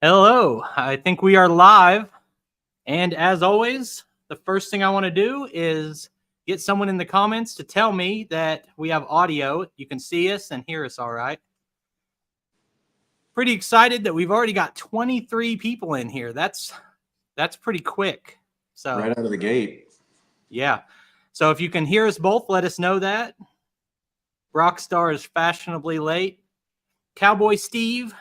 Hello, I think we are live. And as always, the first thing I want to do is get someone in the comments to tell me that we have audio. You can see us and hear us all right. Pretty excited that we've already got 23 people in here. That's pretty quick. So right out of the gate. Yeah. So if you can hear us both, let us know that. Rockstar is fashionably late. Cowboy Steve,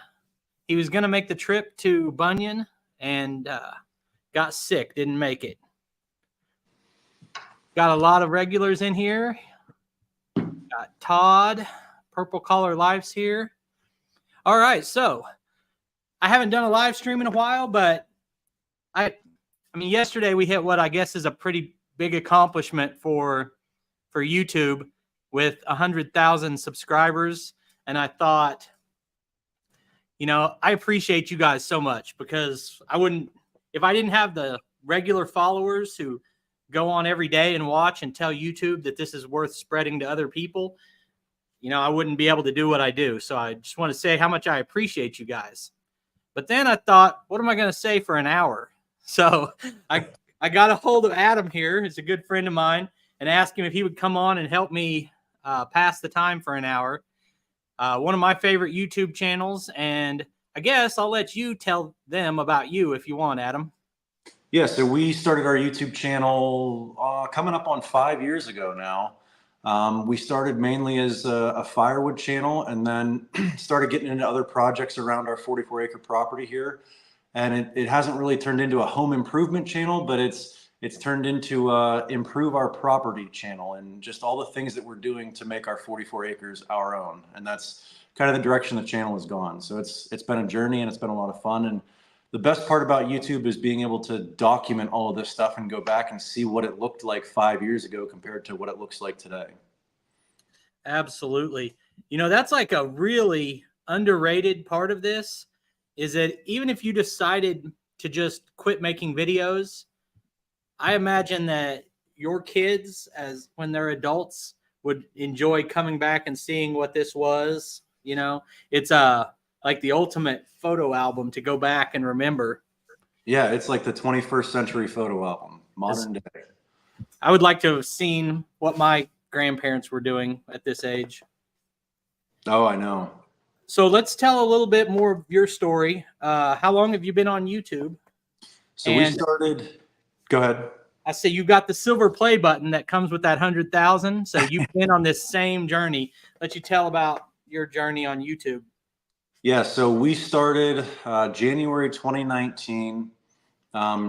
he was going to make the trip to Bunyan and got sick, didn't make it. Got a lot of regulars in here. Got Todd, Purple Collar Life's here. All right, so I haven't done a live stream in a while, but I mean, yesterday we hit what I guess is a pretty big accomplishment for YouTube with 100,000 subscribers, and I thought, I appreciate you guys so much because if I didn't have the regular followers who go on every day and watch and tell YouTube that this is worth spreading to other people, I wouldn't be able to do what I do. So I just want to say how much I appreciate you guys. But then I thought, what am I going to say for an hour? So I got a hold of Adam here, who's a good friend of mine, and asked him if he would come on and help me pass the time for an hour. One of my favorite YouTube channels, and I guess I'll let you tell them about you if you want, Adam. Yeah, so we started our YouTube channel coming up on 5 years ago now. We started mainly as a firewood channel and then started getting into other projects around our 44-acre property here. And it hasn't really turned into a home improvement channel, but it's turned into improve our property channel and just all the things that we're doing to make our 44 acres our own. And that's kind of the direction the channel has gone. So it's been a journey and it's been a lot of fun. And the best part about YouTube is being able to document all of this stuff and go back and see what it looked like 5 years ago compared to what it looks like today. Absolutely. That's like a really underrated part of this is that even if you decided to just quit making videos, I imagine that your kids, as when they're adults, would enjoy coming back and seeing what this was. It's like the ultimate photo album to go back and remember. Yeah, it's like the 21st century photo album, modern day. I would like to have seen what my grandparents were doing at this age. Oh, I know. So let's tell a little bit more of your story. How long have you been on YouTube? So we started, go ahead. I say you got the silver play button that comes with that 100,000. So you've been on this same journey. Let you tell about your journey on YouTube. Yeah, so we started January 2019,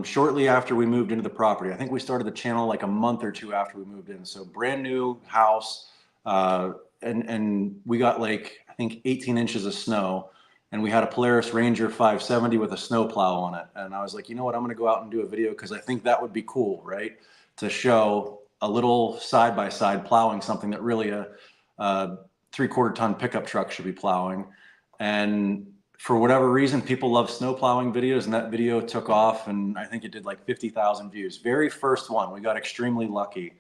shortly after we moved into the property. I think we started the channel like a month or two after we moved in. So brand new house, and we got like, I think 18 inches of snow, and we had a Polaris Ranger 570 with a snowplow on it. And I was like, you know what, I'm gonna go out and do a video because I think that would be cool, right? To show a little side-by-side plowing something that really a 3/4 ton pickup truck should be plowing. And for whatever reason, people love snow plowing videos, and that video took off, and I think it did like 50,000 views. Very first one, we got extremely lucky.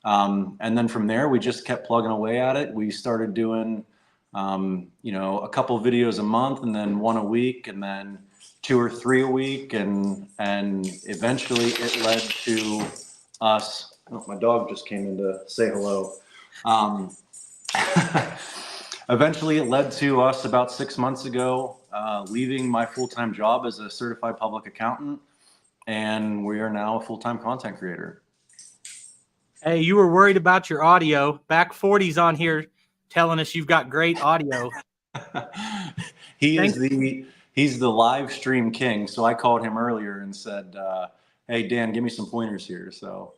And then from there, we just kept plugging away at it. We started doing, a couple videos a month, and then one a week, and then 2 or 3 a week. And eventually it led to us. Oh, my dog just came in to say hello. Eventually it led to us about 6 months ago, leaving my full-time job as a certified public accountant. And we are now a full-time content creator. Hey, you were worried about your audio. Back 40's on here telling us you've got great audio. He's the live stream king. So I called him earlier and said, hey, Dan, give me some pointers here. So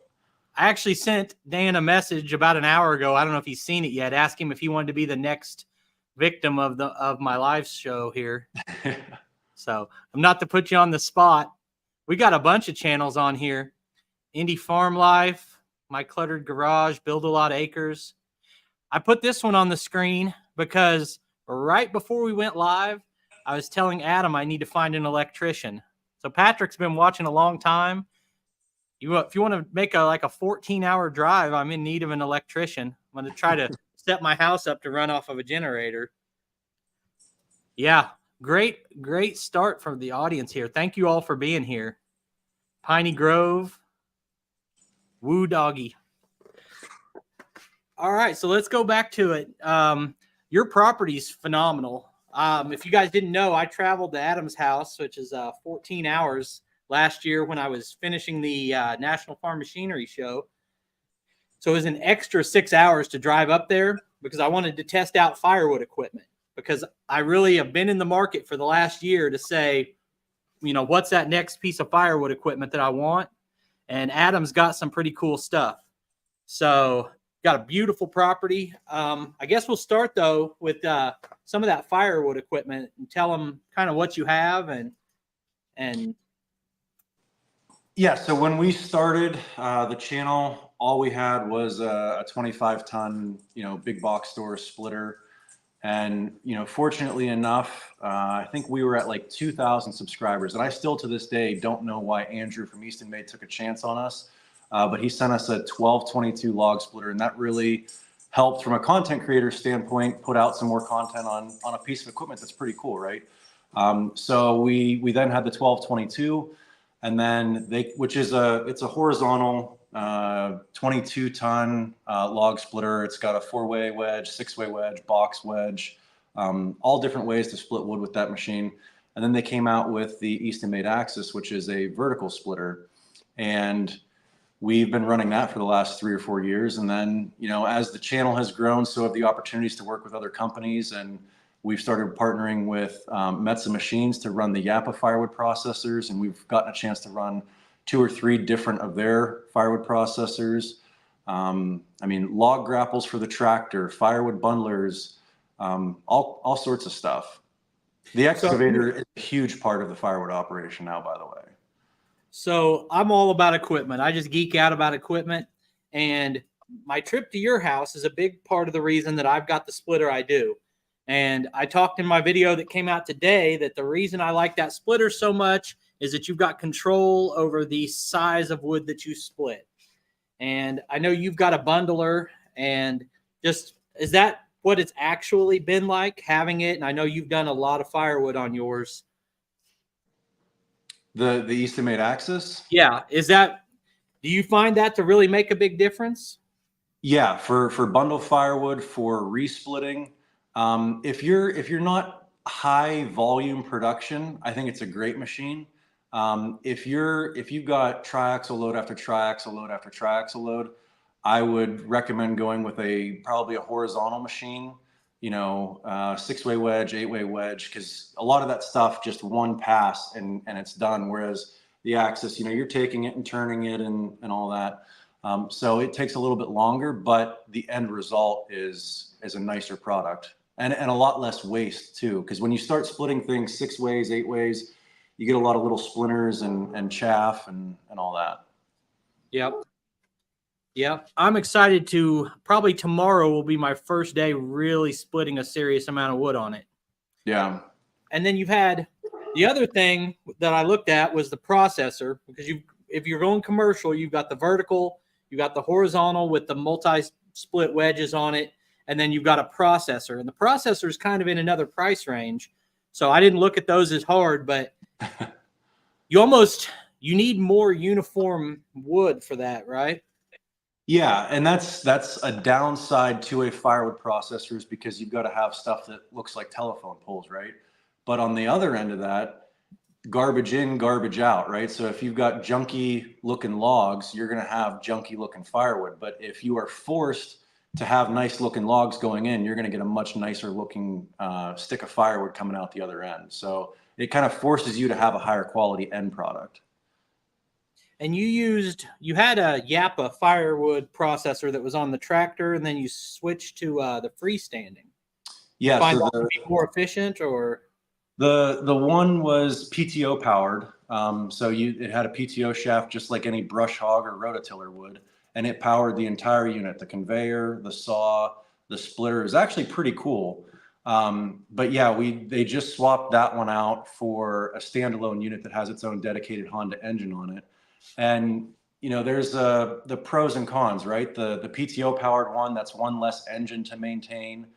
I actually sent Dan a message about an hour ago. I don't know if he's seen it yet. Ask him if he wanted to be the next victim of my live show here. So I'm not to put you on the spot. We got a bunch of channels on here. Indie Farm Life, My Cluttered Garage, Build a Lot of Acres. I put this one on the screen because right before we went live, I was telling Adam I need to find an electrician. So Patrick's been watching a long time. If you want to make a 14-hour drive, I'm in need of an electrician. I'm going to try to set my house up to run off of a generator. Yeah, great start from the audience here. Thank you all for being here. Piney Grove, Woo Doggy. All right, so let's go back to it. Your property's phenomenal. If you guys didn't know, I traveled to Adam's house, which is 14 hours last year when I was finishing the National Farm Machinery Show. So it was an extra 6 hours to drive up there because I wanted to test out firewood equipment, because I really have been in the market for the last year to say, you know, what's that next piece of firewood equipment that I want? And Adam's got some pretty cool stuff. So got a beautiful property. I guess we'll start though with some of that firewood equipment and tell them kind of what you have and. Yeah. So when we started the channel, all we had was a 25-ton, big box store splitter. And, fortunately enough, I think we were at like 2,000 subscribers. And I still to this day don't know why Andrew from Easton May took a chance on us. But he sent us a 1222 log splitter, and that really helped from a content creator standpoint, put out some more content on a piece of equipment that's pretty cool, right? So we then had the 1222, and then which is it's a horizontal 22-ton log splitter. It's got a 4-way wedge, 6-way wedge, box wedge, all different ways to split wood with that machine. And then they came out with the Easton Made Axis, which is a vertical splitter, and we've been running that for the last 3 or 4 years. And then, as the channel has grown, so have the opportunities to work with other companies. And we've started partnering with Metza Machines to run the Yappa firewood processors. And we've gotten a chance to run 2 or 3 different of their firewood processors. Log grapples for the tractor, firewood bundlers, all sorts of stuff. The excavator is a huge part of the firewood operation now, by the way. So I'm all about equipment. I just geek out about equipment. And my trip to your house is a big part of the reason that I've got the splitter I do. And I talked in my video that came out today that the reason I like that splitter so much is that you've got control over the size of wood that you split. And I know you've got a bundler, and just, is that what it's actually been like having it? And I know you've done a lot of firewood on yours. The Easton Made Axis? Yeah. Do you find that to really make a big difference? Yeah, for bundle firewood, for resplitting. If you're not high volume production, I think it's a great machine. If you've got triaxle load after triaxle load after triaxle load, I would recommend going with probably a horizontal machine, 6-way wedge, 8-way wedge, because a lot of that stuff just one pass and it's done. Whereas the Axis, you're taking it and turning it and all that. So it takes a little bit longer, but the end result is a nicer product and a lot less waste too. Because when you start splitting things 6 ways, 8 ways, you get a lot of little splinters and chaff and all that. Yep. I'm excited probably tomorrow will be my first day really splitting a serious amount of wood on it. Yeah. And then you've had the other thing that I looked at was the processor, because if you're going commercial, you've got the vertical, you got the horizontal with the multi-split wedges on it, and then you've got a processor. And the processor is kind of in another price range. So I didn't look at those as hard, but you need more uniform wood for that, right? Yeah, and that's a downside to a firewood processor, is because you've got to have stuff that looks like telephone poles, right? But on the other end of that, garbage in, garbage out, right? So if you've got junky looking logs, you're going to have junky looking firewood. But if you are forced to have nice looking logs going in, you're going to get a much nicer looking stick of firewood coming out the other end. So it kind of forces you to have a higher quality end product. And you had a Yappa firewood processor that was on the tractor, and then you switched to the freestanding. Yeah, find that to be more efficient, or the one was PTO powered. So it had a PTO shaft just like any brush hog or rototiller would, and it powered the entire unit, the conveyor, the saw, the splitter. It was actually pretty cool. But yeah, they just swapped that one out for a standalone unit that has its own dedicated Honda engine on it. And there's the pros and cons, right? The PTO powered one, that's one less engine to maintain.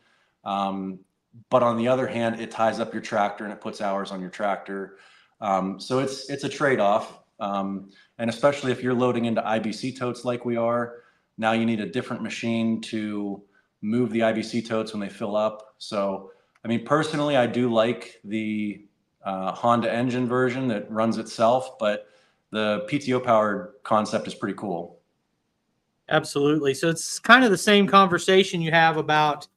but on the other hand, it ties up your tractor and it puts hours on your tractor. So it's a trade-off. And especially if you're loading into IBC totes like we are, now you need a different machine to move the IBC totes when they fill up. So, I mean, personally, I do like the Honda engine version that runs itself, but the PTO powered concept is pretty cool. Absolutely. So it's kind of the same conversation you have about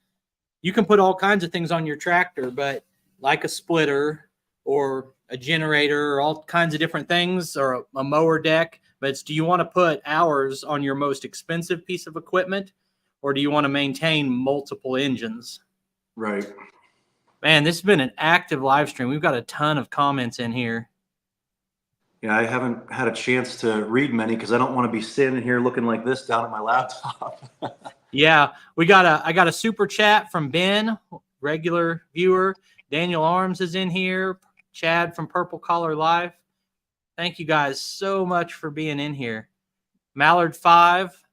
you can put all kinds of things on your tractor, but like a splitter or a generator or all kinds of different things or a mower deck. But it's, do you want to put hours on your most expensive piece of equipment, or do you want to maintain multiple engines? Right. Man, this has been an active live stream. We've got a ton of comments in here. Yeah, I haven't had a chance to read many because I don't want to be sitting here looking like this down at my laptop. Yeah, I got a super chat from Ben, regular viewer. Daniel Arms is in here. Chad from Purple Collar Live. Thank you guys so much for being in here. Mallard 5.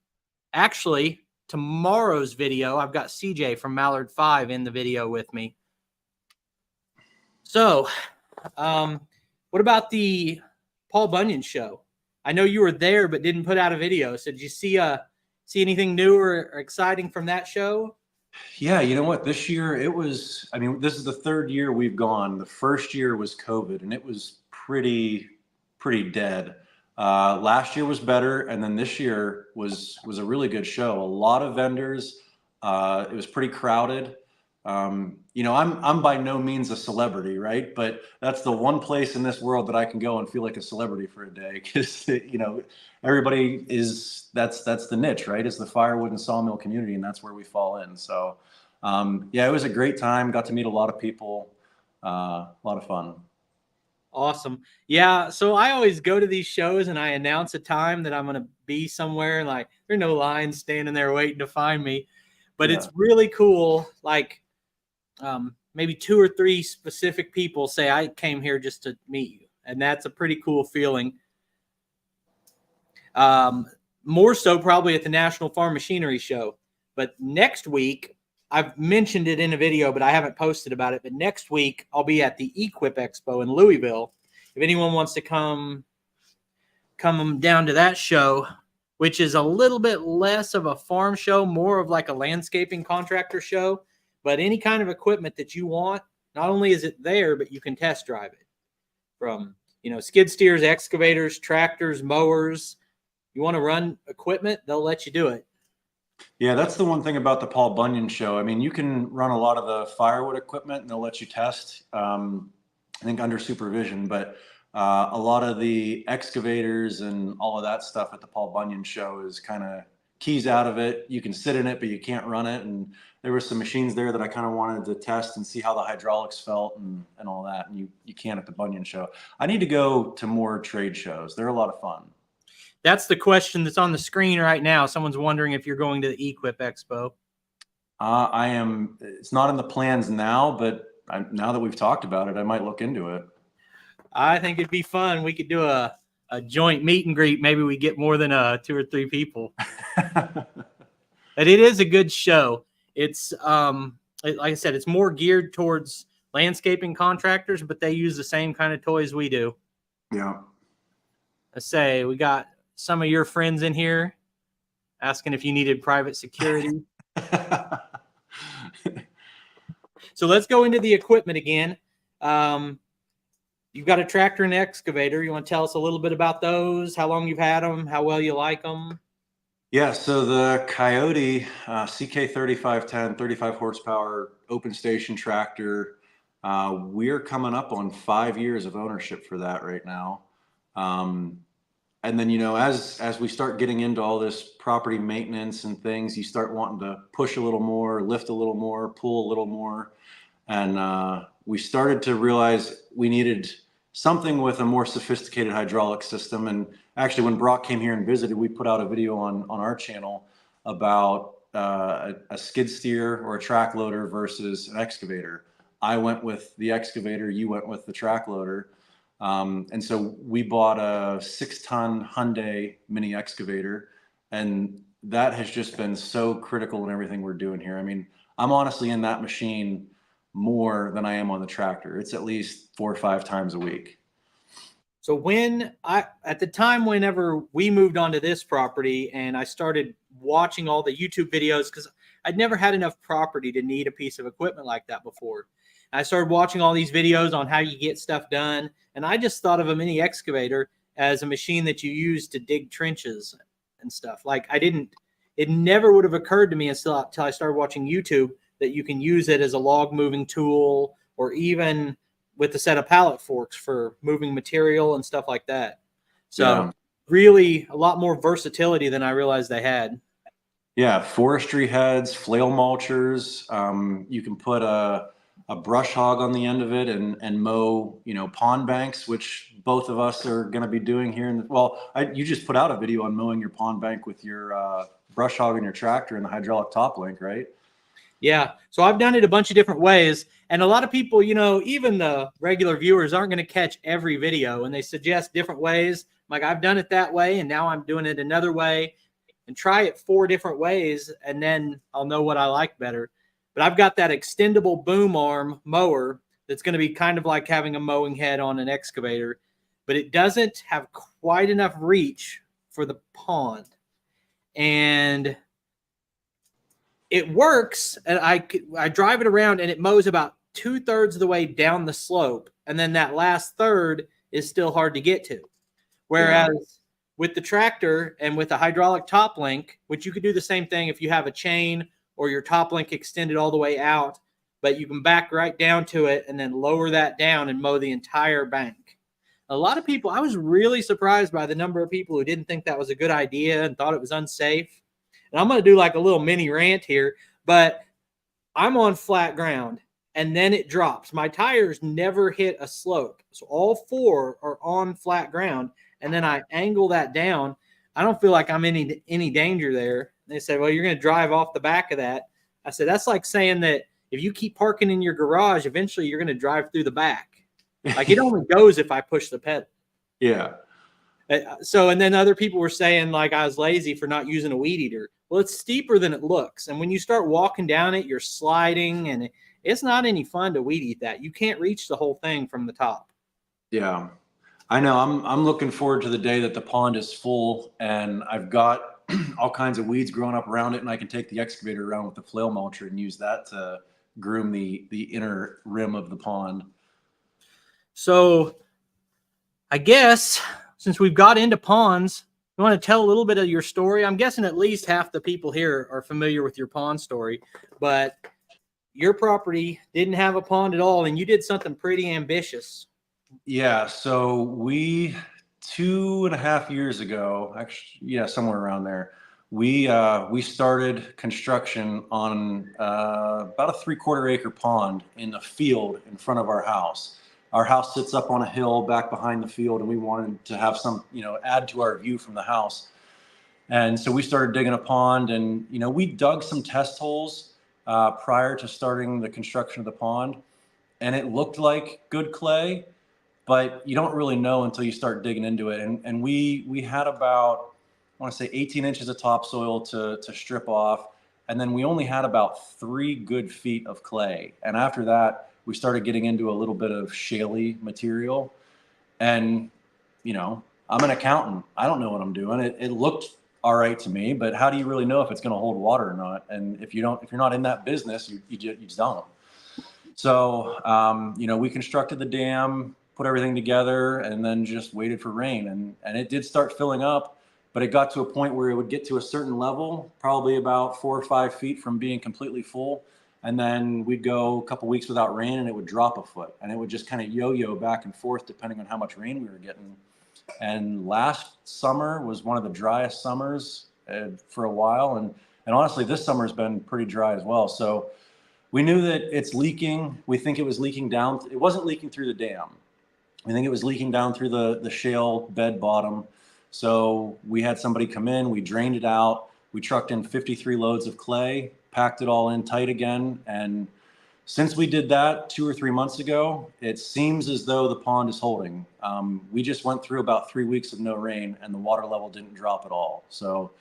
Actually, tomorrow's video, I've got CJ from Mallard 5 in the video with me. So, what about the Paul Bunyan show? I know you were there but didn't put out a video. So did you see anything new or exciting from that show? Yeah, you know what? This year it was, I mean, this is the third year we've gone. The first year was COVID and it was pretty dead. Last year was better, and then this year was a really good show. A lot of vendors. It was pretty crowded. You know, I'm by no means a celebrity, right? But that's the one place in this world that I can go and feel like a celebrity for a day because you know everybody is that's the niche, right? It's the firewood and sawmill community, and that's where we fall in. So yeah, it was a great time. Got to meet a lot of people. A lot of fun. Awesome. Yeah. So I always go to these shows and I announce a time that I'm going to be somewhere. And like, there are no lines standing there waiting to find me. But Yeah. it's really cool. Like, maybe 2 or 3 specific people say, I came here just to meet you. And that's a pretty cool feeling. More so probably at the National Farm Machinery Show. But next week, I've mentioned it in a video, but I haven't posted about it. But next week, I'll be at the Equip Expo in Louisville. If anyone wants to come down to that show, which is a little bit less of a farm show, more of like a landscaping contractor show. But any kind of equipment that you want, not only is it there, but you can test drive it. From, you know, skid steers, excavators, tractors, mowers. You want to run equipment, they'll let you do it. Yeah, that's the one thing about the Paul Bunyan show. I mean, you can run a lot of the firewood equipment and they'll let you test, I think under supervision, but a lot of the excavators and all of that stuff at the Paul Bunyan show is kind of keys out of it. You can sit in it, but you can't run it. And there were some machines there that I kind of wanted to test and see how the hydraulics felt and all that. And you can at the Bunyan show. I need to go to more trade shows. They're a lot of fun. That's the question that's on the screen right now. Someone's wondering if you're going to the Equip Expo. I am. It's not in the plans now, but now that we've talked about it, I might look into it. I think it'd be fun. We could do a joint meet and greet. Maybe we get more than 2 or 3 people. But it is a good show. It's like I said, it's more geared towards landscaping contractors, but they use the same kind of toys we do. Yeah. I say we got some of your friends in here asking if you needed private security. So let's go into the equipment again. You've got a tractor and excavator. You want to tell us a little bit about those, how long you've had them, how well you like them? Yeah, so the Coyote CK3510, 35 horsepower open station tractor, we're coming up on 5 years of ownership for that right now. And then, you know, as we start getting into all this property maintenance and things, you start wanting to push a little more, lift a little more, pull a little more. And we started to realize we needed something with a more sophisticated hydraulic system. And actually, when Brock came here and visited, we put out a video on our channel about a skid steer or a track loader versus an excavator. I went with the excavator, you went with the track loader. And so we bought a 6-ton Hyundai mini excavator, and that has just been so critical in everything we're doing here. I mean, I'm honestly in that machine more than I am on the tractor. It's at least 4 or 5 times a week. So at the time, whenever we moved onto this property and I started watching all the YouTube videos, because I'd never had enough property to need a piece of equipment like that before. I started watching all these videos on how you get stuff done. And I just thought of a mini excavator as a machine that you use to dig trenches and stuff. Like it never would have occurred to me until I started watching YouTube that you can use it as a log moving tool, or even with a set of pallet forks for moving material and stuff like that. So really a lot more versatility than I realized they had. Yeah, forestry heads, flail mulchers. You can put a brush hog on the end of it and mow, pond banks, which both of us are going to be doing here. You just put out a video on mowing your pond bank with your brush hog and your tractor and the hydraulic top link, right? Yeah. So I've done it a bunch of different ways. And a lot of people, even the regular viewers aren't going to catch every video, and they suggest different ways. Like, I've done it that way, and now I'm doing it another way, and try it 4 different ways, and then I'll know what I like better. But I've got that extendable boom arm mower that's going to be kind of like having a mowing head on an excavator, but it doesn't have quite enough reach for the pond. And it works, and I drive it around, and it mows about 2/3 of the way down the slope, and then that last third is still hard to get to. Whereas with the tractor and with the hydraulic top link, which you could do the same thing if you have a chain or your top link extended all the way out, but you can back right down to it and then lower that down and mow the entire bank. A lot of people, I was really surprised by the number of people who didn't think that was a good idea and thought it was unsafe. And I'm going to do like a little mini rant here, but I'm on flat ground and then it drops. My tires never hit a slope. So all 4 are on flat ground. And then I angle that down. I don't feel like I'm in any danger there. And they said, well, you're going to drive off the back of that. I said, that's like saying that if you keep parking in your garage, eventually you're going to drive through the back. Like, it only goes if I push the pedal. Yeah. So, and then other people were saying like I was lazy for not using a weed eater. Well, it's steeper than it looks. And when you start walking down it, you're sliding, and it's not any fun to weed eat that. You can't reach the whole thing from the top. Yeah, I know. I'm looking forward to the day that the pond is full and I've got all kinds of weeds growing up around it, and I can take the excavator around with the flail mulcher and use that to groom the inner rim of the pond. So I guess since we've got into ponds, you want to tell a little bit of your story? I'm guessing at least half the people here are familiar with your pond story, but your property didn't have a pond at all, and you did something pretty ambitious. Yeah, so we 2.5 years ago, actually, yeah, somewhere around there, we started construction on about a 3/4 acre pond in a field in front of our house. Our house sits up on a hill back behind the field, and we wanted to have some, add to our view from the house. And so we started digging a pond, and, we dug some test holes prior to starting the construction of the pond, and it looked like good clay, but you don't really know until you start digging into it. And we had about, I want to say 18 inches of topsoil to strip off. And then we only had about 3 good feet of clay. And after that, we started getting into a little bit of shaly material. And, I'm an accountant. I don't know what I'm doing. It looked all right to me, but how do you really know if it's going to hold water or not? And if you're not in that business, you just don't. So, we constructed the dam, put everything together, and then just waited for rain. And it did start filling up, but it got to a point where it would get to a certain level, probably about 4 or 5 feet from being completely full. And then we'd go a couple weeks without rain, and it would drop a foot, and it would just kind of yo-yo back and forth depending on how much rain we were getting. And last summer was one of the driest summers for a while. And honestly, this summer's been pretty dry as well. So we knew that it's leaking. We think it was leaking down. It wasn't leaking through the dam. We think it was leaking down through the shale bed bottom. So we had somebody come in, we drained it out. We trucked in 53 loads of clay, packed it all in tight again. And since we did that 2 or 3 months ago, it seems as though the pond is holding. We just went through about 3 weeks of no rain, and the water level didn't drop at all. So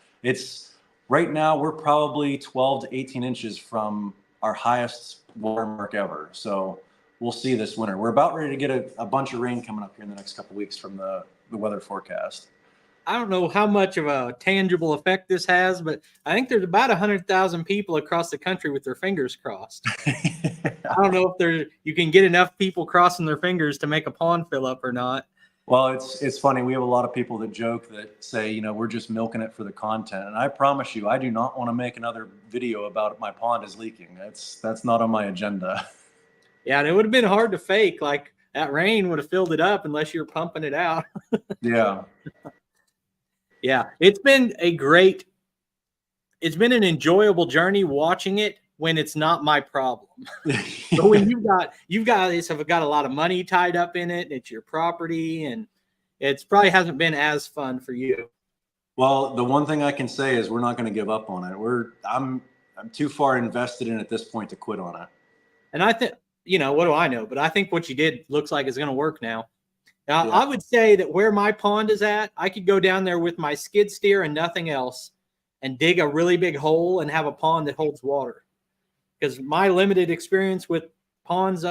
right now we're probably 12 to 18 inches from our highest watermark ever. So we'll see this winter. We're about ready to get a bunch of rain coming up here in the next couple of weeks from the weather forecast. I don't know how much of a tangible effect this has, but I think there's about 100,000 people across the country with their fingers crossed. I don't know if you can get enough people crossing their fingers to make a pond fill up or not. Well, it's funny. We have a lot of people that joke that say, you know, we're just milking it for the content. And I promise you, I do not want to make another video about my pond is leaking. That's not on my agenda. Yeah, and it would have been hard to fake. Like that rain would have filled it up unless you're pumping it out. Yeah. Yeah, it's been an enjoyable journey watching it when it's not my problem. But when you guys have got a lot of money tied up in it, it's your property, and it's probably hasn't been as fun for you. Well, the one thing I can say is we're not going to give up on it. I'm too far invested in it at this point to quit on it. And I think, you know, what do I know? But I think what you did looks like it's going to work now. Now, Yeah. I would say that where my pond is at, I could go down there with my skid steer and nothing else and dig a really big hole and have a pond that holds water. Because my limited experience with ponds,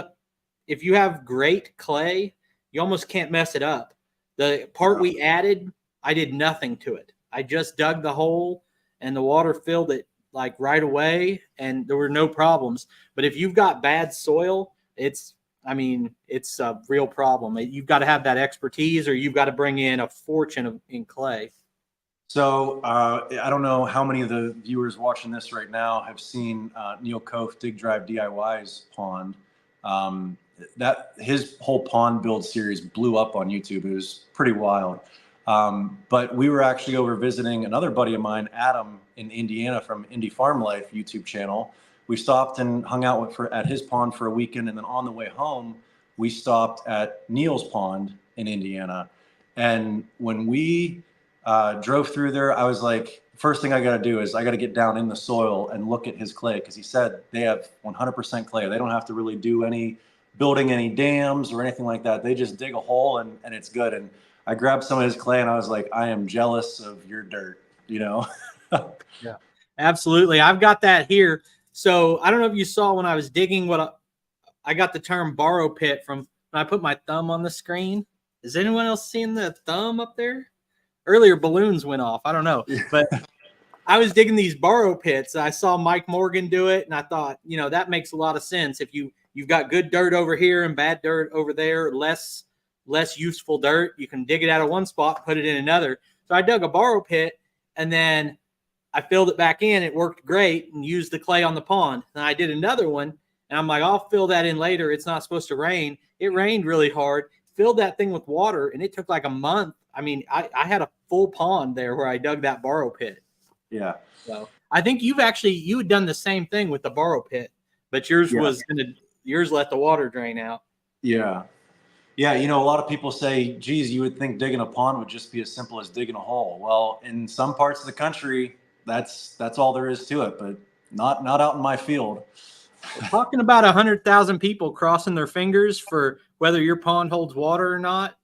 if you have great clay, you almost can't mess it up. The part we added, I did nothing to it. I just dug the hole and the water filled it like right away and there were no problems. But if you've got bad soil, it's a real problem. You've got to have that expertise or you've got to bring in a fortune in clay. So I don't know how many of the viewers watching this right now have seen Neil Kof Dig Drive DIY's pond. That his whole pond build series blew up on YouTube. It was pretty wild. But we were actually over visiting another buddy of mine, Adam, in Indiana from Indie Farm Life YouTube channel. We stopped and hung out at his pond for a weekend, and then on the way home, we stopped at Neil's pond in Indiana. And when we drove through there, I was like, first thing I got to do is I got to get down in the soil and look at his clay, because he said they have 100% clay. They don't have to really do building any dams or anything like that. They just dig a hole and it's good. And I grabbed some of his clay and I was like, I am jealous of your dirt, you know? Yeah, absolutely. I've got that here. So I don't know if you saw when I was digging I got the term borrow pit from when I put my thumb on the screen. Is anyone else seeing the thumb up there? Earlier balloons went off. I don't know, but I was digging these borrow pits. I saw Mike Morgan do it, and I thought, you know, that makes a lot of sense. If you've got good dirt over here and bad dirt over there, less useful dirt, you can dig it out of one spot, put it in another. So I dug a borrow pit, and then I filled it back in. It worked great, and used the clay on the pond. And I did another one, and I'm like, I'll fill that in later. It's not supposed to rain. It rained really hard. Filled that thing with water, and it took like a month. I mean, I had a full pond there where I dug that borrow pit. Yeah. So I think you had done the same thing with the borrow pit, but yours let the water drain out. Yeah. Yeah. You know, a lot of people say, geez, you would think digging a pond would just be as simple as digging a hole. Well, in some parts of the country, that's all there is to it, but not out in my field. We're talking about 100,000 people crossing their fingers for whether your pond holds water or not.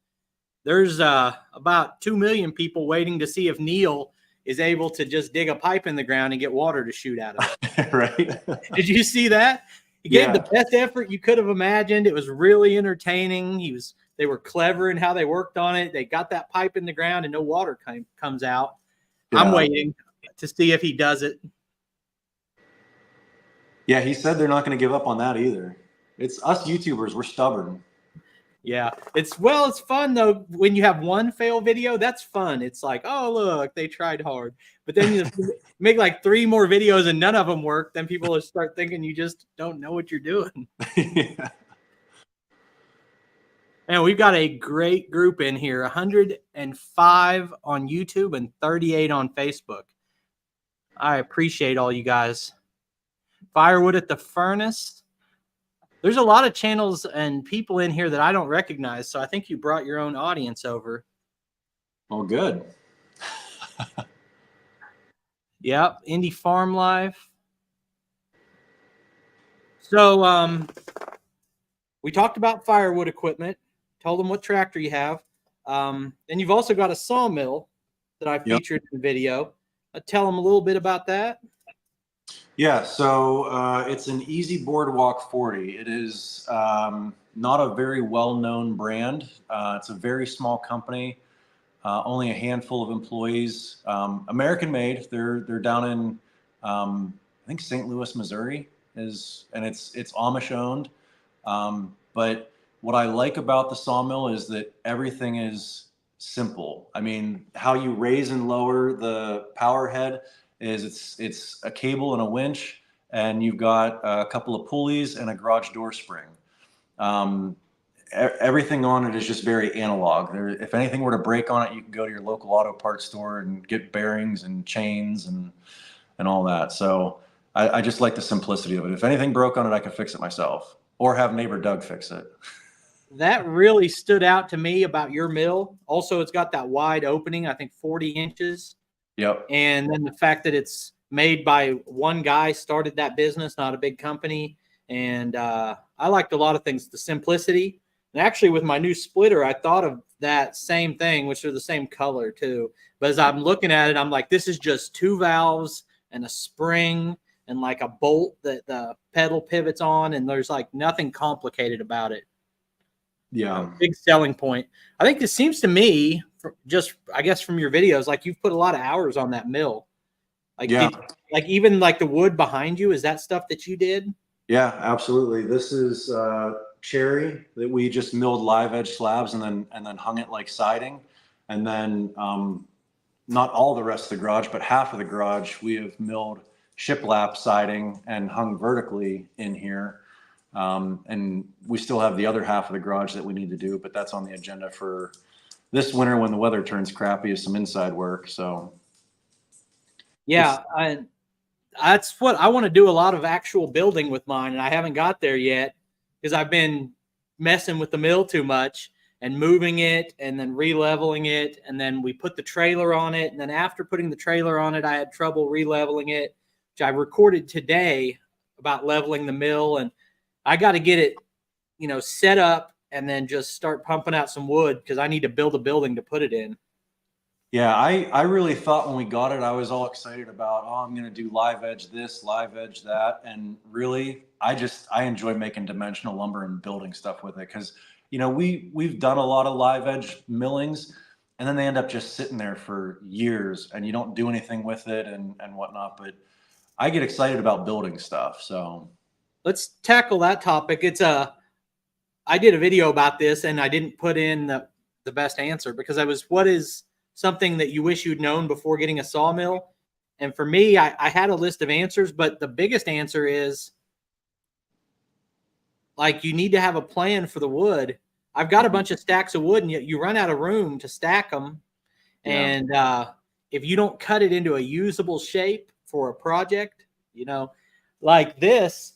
There's about 2 million people waiting to see if Neil is able to just dig a pipe in the ground and get water to shoot out of it. Right. Did you see that? He gave the best effort you could have imagined. It was really entertaining. They were clever in how they worked on it. They got that pipe in the ground and no water comes out. Yeah. I'm waiting to see if he does it. Yeah, he said they're not going to give up on that either. It's us YouTubers. We're stubborn. Yeah, it's fun though. When you have one fail video, that's fun. It's like, oh, look, they tried hard. But then you make like 3 more videos and none of them work. Then people will start thinking you just don't know what you're doing. Yeah. And we've got a great group in here, 105 on YouTube and 38 on Facebook. I appreciate all you guys. Firewood at the furnace. There's a lot of channels and people in here that I don't recognize, so I think you brought your own audience over. Oh, good. Yep, Indie Farm Life. So we talked about firewood equipment, told them what tractor you have. And you've also got a sawmill that I featured in the video. Tell them a little bit about that. Yeah, so it's an Easy Boardwalk 40. It is not a very well-known brand. It's a very small company, only a handful of employees. American made. They're down in I think St. Louis, Missouri and it's Amish owned. But what I like about the sawmill is that everything is simple. I mean, how you raise and lower the power head is it's a cable and a winch, and you've got a couple of pulleys and a garage door spring. Um, Everything on it is just very analog. If anything were to break on it, you can go to your local auto parts store and get bearings and chains and all that. So I just like the simplicity of it. If anything broke on it, I could fix it myself or have neighbor Doug fix it. That really stood out to me about your mill. Also, it's got that wide opening, I think 40 inches. Yep. And then the fact that it's made by one guy, started that business, not a big company. And I liked a lot of things, the simplicity. And actually, with my new splitter, I thought of that same thing, which are the same color too. But as I'm looking at it, I'm like, this is just 2 valves and a spring and like a bolt that the pedal pivots on. And there's like nothing complicated about it. Yeah. Big selling point. I think this seems to me, just I guess from your videos, like you've put a lot of hours on that mill. Like, Yeah. like even like the wood behind you, is that stuff that you did? Yeah, absolutely. This is cherry that we just milled live edge slabs and then hung it like siding. And then not all the rest of the garage, but half of the garage we have milled shiplap siding and hung vertically in here. And we still have the other half of the garage that we need to do, but that's on the agenda for this winter when the weather turns crappy, is some inside work. So yeah, that's what I want to do, a lot of actual building with mine, and I haven't got there yet because I've been messing with the mill too much and moving it and then re-leveling it, and then we put the trailer on it, and then after putting the trailer on it, I had trouble re-leveling it, which I recorded today about leveling the mill, and I got to get it, set up and then just start pumping out some wood because I need to build a building to put it in. yeah, I really thought when we got it, I was all excited about, oh, I'm going to do live edge this, live edge that. And really, I enjoy making dimensional lumber and building stuff with it. Cause we've done a lot of live edge millings and then they end up just sitting there for years and you don't do anything with it and whatnot. But I get excited about building stuff. So let's tackle that topic. I did a video about this and I didn't put in the best answer because what is something that you wish you'd known before getting a sawmill? And for me, I had a list of answers, but the biggest answer is like, you need to have a plan for the wood. I've got a bunch of stacks of wood and yet you run out of room to stack them. Yeah. And if you don't cut it into a usable shape for a project, like this,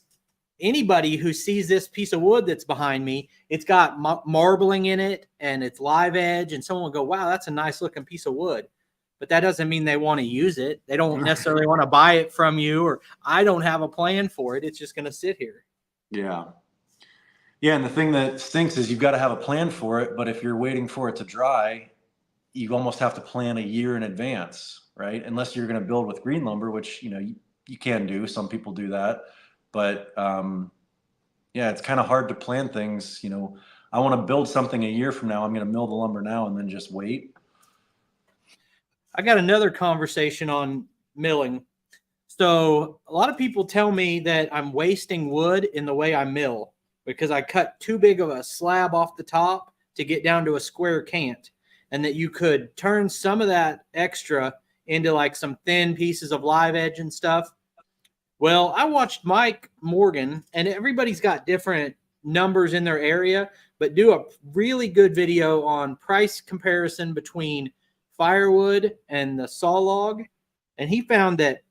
anybody who sees this piece of wood that's behind me, it's got marbling in it and it's live edge, and someone will go, wow, that's a nice looking piece of wood. But that doesn't mean they want to use it. They don't necessarily want to buy it from you, or I don't have a plan for it. It's just going to sit here. Yeah. Yeah. And the thing that stinks is you've got to have a plan for it. But if you're waiting for it to dry, you almost have to plan a year in advance, right? Unless you're going to build with green lumber, which, you can do. Some people do that. But yeah, it's kind of hard to plan things. I want to build something a year from now. I'm going to mill the lumber now and then just wait. I got another conversation on milling. So a lot of people tell me that I'm wasting wood in the way I mill because I cut too big of a slab off the top to get down to a square cant, and that you could turn some of that extra into like some thin pieces of live edge and stuff. Well, I watched Mike Morgan, and everybody's got different numbers in their area, but do a really good video on price comparison between firewood and the saw log. And he found that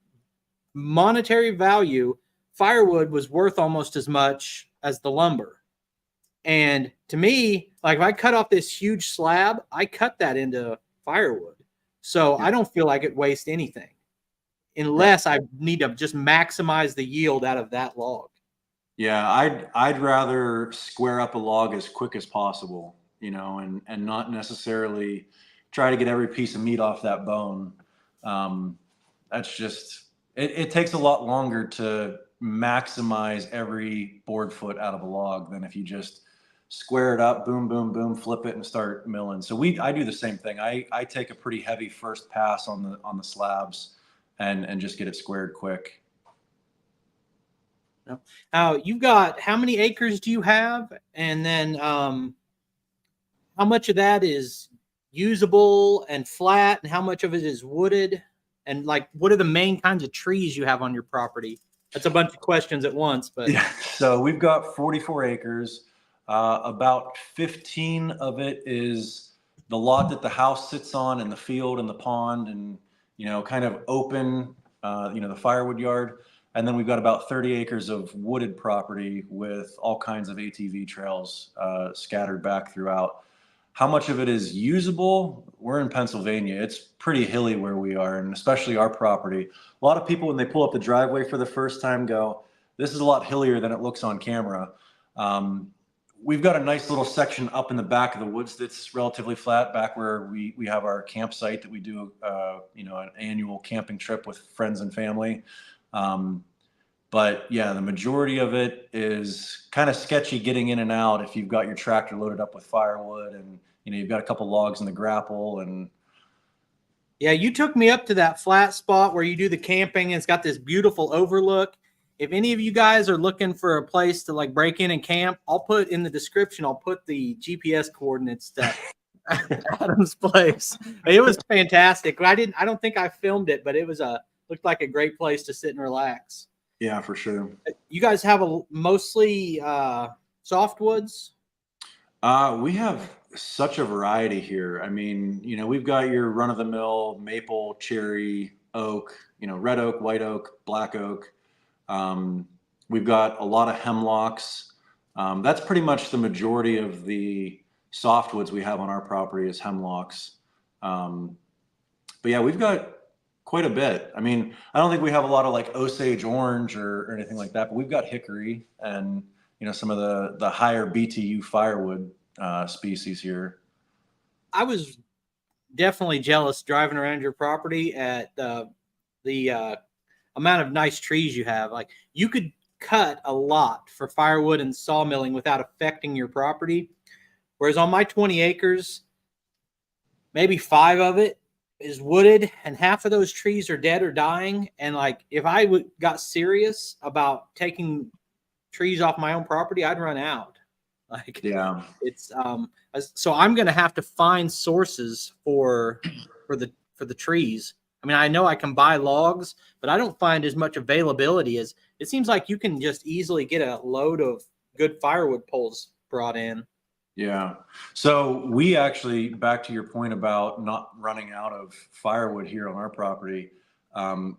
monetary value, firewood was worth almost as much as the lumber. And to me, like if I cut off this huge slab, I cut that into firewood. So I don't feel like it wastes anything, unless I need to just maximize the yield out of that log. Yeah, I'd rather square up a log as quick as possible, and not necessarily try to get every piece of meat off that bone. That's just it takes a lot longer to maximize every board foot out of a log than if you just square it up, boom, boom, boom, flip it and start milling. So I do the same thing. I take a pretty heavy first pass on the slabs and just get it squared quick. Now, you've got, how many acres do you have? And then how much of that is usable and flat, and how much of it is wooded? And like, what are the main kinds of trees you have on your property? That's a bunch of questions at once, but yeah. So we've got 44 acres. About 15 of it is the lot that the house sits on, and the field and the pond, and kind of open, the firewood yard. And then we've got about 30 acres of wooded property with all kinds of ATV trails scattered back throughout. How much of it is usable? We're in Pennsylvania. It's pretty hilly where we are, and especially our property. A lot of people, when they pull up the driveway for the first time, go, "This is a lot hillier than it looks on camera." We've got a nice little section up in the back of the woods that's relatively flat, back where we have our campsite that we do, an annual camping trip with friends and family. But yeah, the majority of it is kind of sketchy getting in and out if you've got your tractor loaded up with firewood and you've got a couple logs in the grapple. And yeah, you took me up to that flat spot where you do the camping, and it's got this beautiful overlook. If any of you guys are looking for a place to like break in and camp, I'll put in the description, I'll put the GPS coordinates to Adam's place. It was fantastic. I don't think I filmed it, but it was looked like a great place to sit and relax. Yeah, for sure. You guys have mostly softwoods? We have such a variety here. I mean, we've got your run-of-the-mill maple, cherry, oak, red oak, white oak, black oak. We've got a lot of hemlocks. That's pretty much the majority of the softwoods we have on our property is hemlocks. But yeah, we've got quite a bit. I mean, I don't think we have a lot of like Osage orange or anything like that, but we've got hickory and some of the higher BTU firewood species here. I was definitely jealous driving around your property at the amount of nice trees you have. Like, you could cut a lot for firewood and sawmilling without affecting your property. Whereas on my 20 acres, maybe 5 of it is wooded, and half of those trees are dead or dying. And like, if I got serious about taking trees off my own property, I'd run out. Like, yeah, it's so I'm going to have to find sources for the trees. I mean, I know I can buy logs, but I don't find as much availability as it seems like you can just easily get a load of good firewood poles brought in. Yeah. So we actually, back to your point about not running out of firewood here on our property,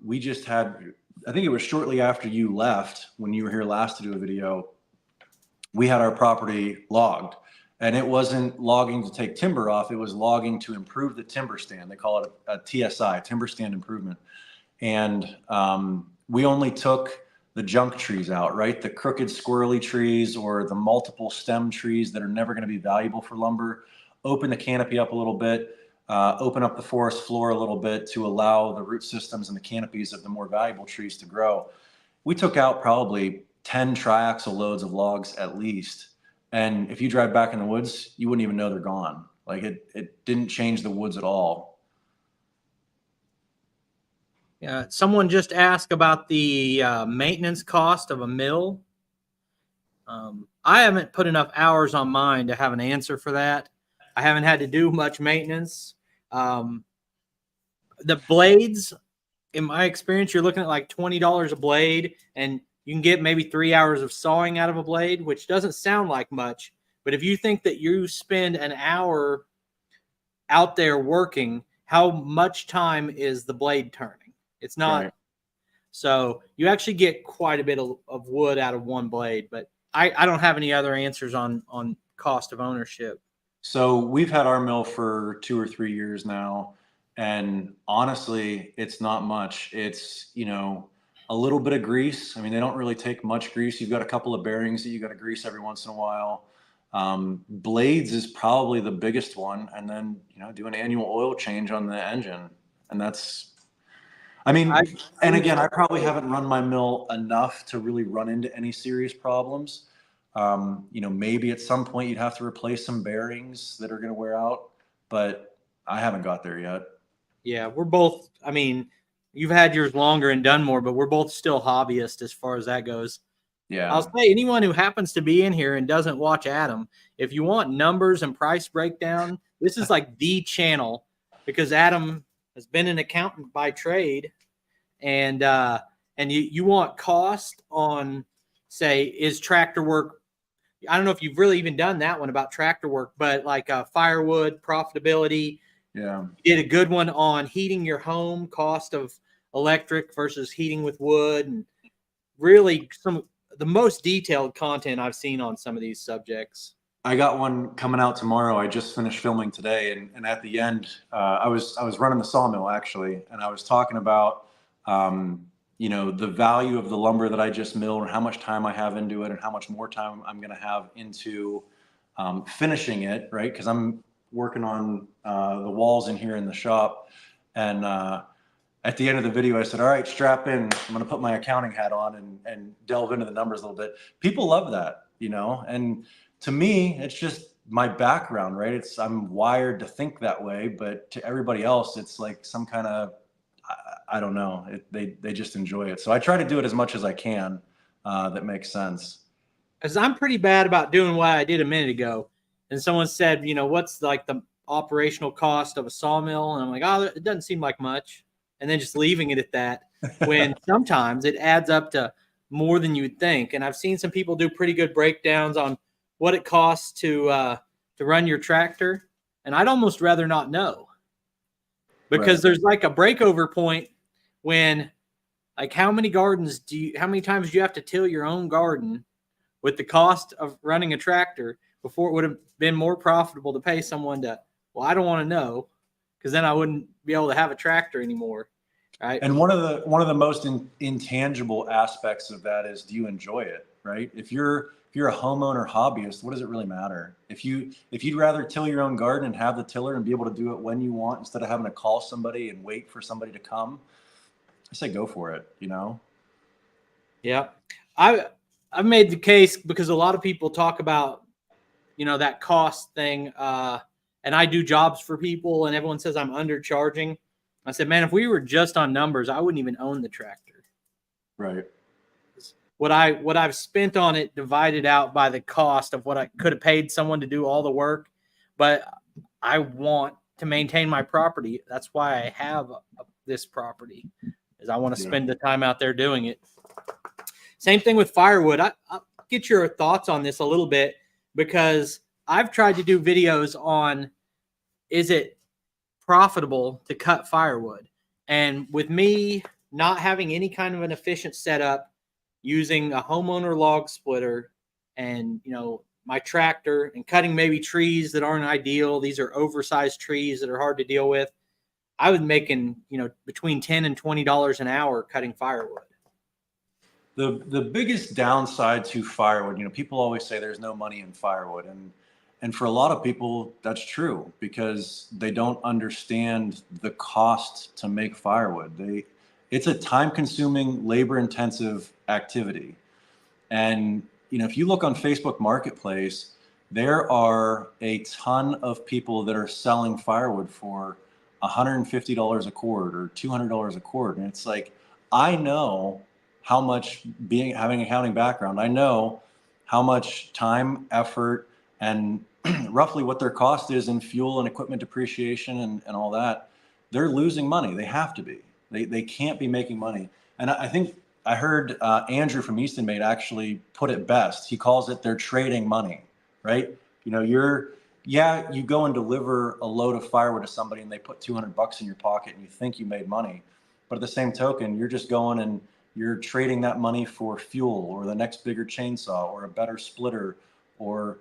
we just had, I think it was shortly after you left, when you were here last to do a video, we had our property logged. And it wasn't logging to take timber off, it was logging to improve the timber stand. They call it a TSI, timber stand improvement. And we only took the junk trees out, right? The crooked squirrely trees or the multiple stem trees that are never going to be valuable for lumber. Open the canopy up a little bit, open up the forest floor a little bit to allow the root systems and the canopies of the more valuable trees to grow. We took out probably 10 triaxle loads of logs at least. And if you drive back in the woods, you wouldn't even know they're gone. Like, it didn't change the woods at all. Yeah, someone just asked about the maintenance cost of a mill. I haven't put enough hours on mine to have an answer for that. I haven't had to do much maintenance. The blades, in my experience, you're looking at like $20 a blade, and you can get maybe 3 hours of sawing out of a blade, which doesn't sound like much. But if you think that you spend an hour out there working, how much time is the blade turning? It's not. Right. So you actually get quite a bit of wood out of one blade, but I don't have any other answers on cost of ownership. So we've had our mill for 2 or 3 years now, and honestly, it's not much. It's, a little bit of grease. I mean, they don't really take much grease. You've got a couple of bearings that you got to grease every once in a while. Blades is probably the biggest one, and then do an annual oil change on the engine, and that's, I mean, I and again, I probably haven't run my mill enough to really run into any serious problems. You know, maybe at some point you'd have to replace some bearings that are going to wear out, but I haven't got there yet. Yeah, we're both. I mean, you've had yours longer and done more, but we're both still hobbyists as far as that goes. I'll Yeah. say anyone who happens to be in here and doesn't watch Adam, if you want numbers and price breakdown, this is like the channel, because Adam has been an accountant by trade, and you want cost on, say, is tractor work. I don't know if you've really even done that one about tractor work, but like firewood profitability. Yeah. You did a good one on heating your home, cost of electric versus heating with wood, and really the most detailed content I've seen on some of these subjects. I got one coming out tomorrow. I just finished filming today, and at the end, I was running the sawmill actually, and I was talking about you know, the value of the lumber that I just milled, and how much time I have into it, and how much more time I'm going to have into finishing it, right? Because I'm working on the walls in here in the shop, and at the end of the video, I said, all right, strap in. I'm going to put my accounting hat on and delve into the numbers a little bit. People love that, you know, and to me, it's just my background, right? I'm wired to think that way, but to everybody else, it's like some kind of, I don't know, they just enjoy it. So I try to do it as much as I can that makes sense. Because I'm pretty bad about doing what I did a minute ago. And someone said, you know, what's like the operational cost of a sawmill? And I'm like, oh, it doesn't seem like much. And then just leaving it at that, when sometimes it adds up to more than you'd think. And I've seen some people do pretty good breakdowns on what it costs to run your tractor. And I'd almost rather not know, because there's like a breakover point when, like, how many times do you have to till your own garden with the cost of running a tractor before it would have been more profitable to pay someone to, well, I don't want to know, because then I wouldn't be able to have a tractor anymore. Right. And one of the most intangible aspects of that is, do you enjoy it, right? If you're a homeowner hobbyist, what does it really matter? If you'd rather till your own garden and have the tiller and be able to do it when you want, instead of having to call somebody and wait for somebody to come, I say go for it, you know? Yeah. I've made the case, because a lot of people talk about, you know, that cost thing. And I do jobs for people and everyone says I'm undercharging. I said, man, if we were just on numbers, I wouldn't even own the tractor. Right. What I've spent on it divided out by the cost of what I could have paid someone to do all the work. But I want to maintain my property. That's why I have this property, is I want to spend the time out there doing it. Same thing with firewood. I'll get your thoughts on this a little bit, because I've tried to do videos on, is it profitable to cut firewood? And with me not having any kind of an efficient setup, using a homeowner log splitter and, you know, my tractor, and cutting maybe trees that aren't ideal, these are oversized trees that are hard to deal with, I was making, you know, between $10 and $20 an hour cutting firewood. The biggest downside to firewood, you know, people always say there's no money in firewood, and for a lot of people that's true, because they don't understand the cost to make firewood. It's a time-consuming, labor-intensive activity. And you know, if you look on Facebook Marketplace, there are a ton of people that are selling firewood for $150 a cord or $200 a cord, and it's like, I know how much, having an accounting background, I know how much time, effort, and roughly what their cost is in fuel and equipment depreciation and all that. They're losing money. They have to be. They can't be making money. And I think I heard Andrew from Easton Made actually put it best. He calls it, they're trading money, right? You know, you go and deliver a load of firewood to somebody and they put $200 in your pocket and you think you made money. But at the same token, you're just going and you're trading that money for fuel or the next bigger chainsaw or a better splitter, or,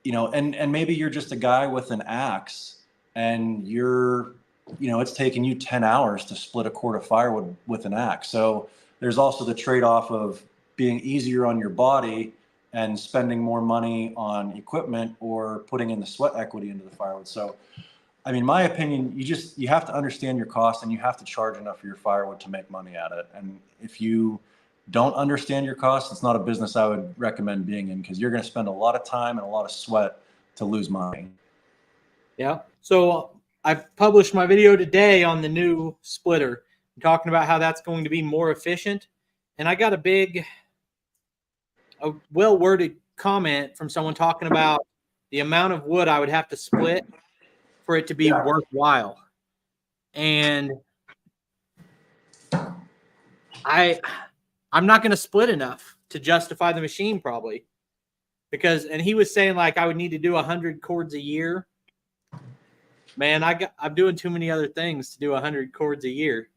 you know, and maybe you're just a guy with an axe and it's taking you 10 hours to split a cord of firewood with an axe. So there's also the trade-off of being easier on your body and spending more money on equipment, or putting in the sweat equity into the firewood. So I mean, my opinion, you have to understand your cost and you have to charge enough for your firewood to make money at it. And if you don't understand your costs, it's not a business I would recommend being in, because you're going to spend a lot of time and a lot of sweat to lose money. Yeah. So I published my video today on the new splitter, talking about how that's going to be more efficient. And I got a well-worded comment from someone talking about the amount of wood I would have to split for it to be worthwhile. And I'm not going to split enough to justify the machine, probably, and he was saying like I would need to do 100 cords a year. Man, I'm doing too many other things to do 100 cords a year.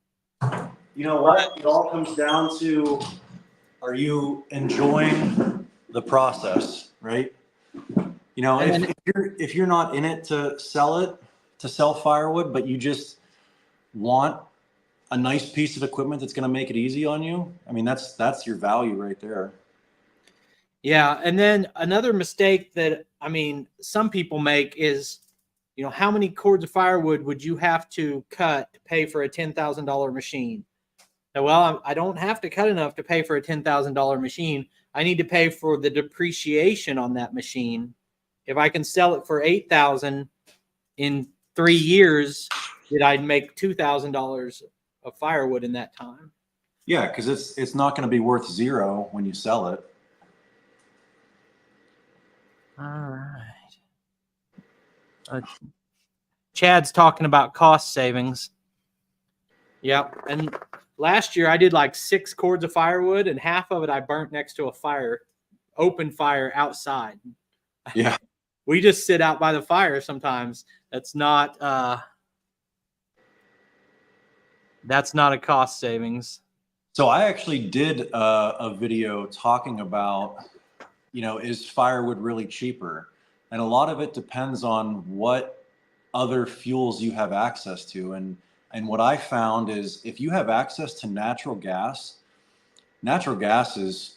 You know what? It all comes down to, are you enjoying the process, right? You know, if you're not in it to sell firewood, but you just want a nice piece of equipment that's going to make it easy on you, I mean, that's your value right there. Yeah, and then another mistake that some people make is, how many cords of firewood would you have to cut to pay for a $10,000 machine? Now, well, I don't have to cut enough to pay for a $10,000 machine. I need to pay for the depreciation on that machine. If I can sell it for $8,000 in 3 years, did I make $2,000 of firewood in that time? Yeah, because it's not going to be worth zero when you sell it. All right. Chad's talking about cost savings. Yep. And last year I did like 6 cords of firewood, and half of it I burnt next to a open fire outside. Yeah. We just sit out by the fire sometimes. That's not a cost savings. So I actually did a video talking about, is firewood really cheaper? And a lot of it depends on what other fuels you have access to. And what I found is, if you have access to natural gas is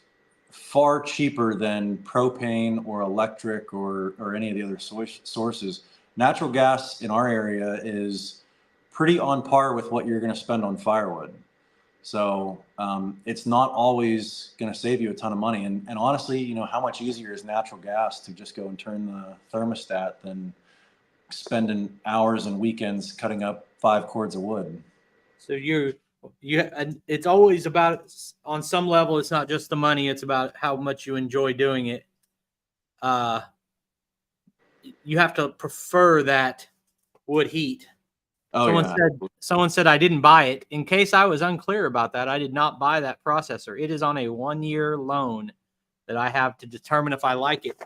far cheaper than propane or electric or any of the other sources. Natural gas in our area is pretty on par with what you're going to spend on firewood. So it's not always going to save you a ton of money. And honestly, how much easier is natural gas to just go and turn the thermostat than spending hours and weekends cutting up 5 cords of wood? So it's always about, on some level, it's not just the money, it's about how much you enjoy doing it. You have to prefer that wood heat. Someone said I didn't buy it. In case I was unclear about that, I did not buy that processor. It is on a 1-year loan that I have to determine if I like it.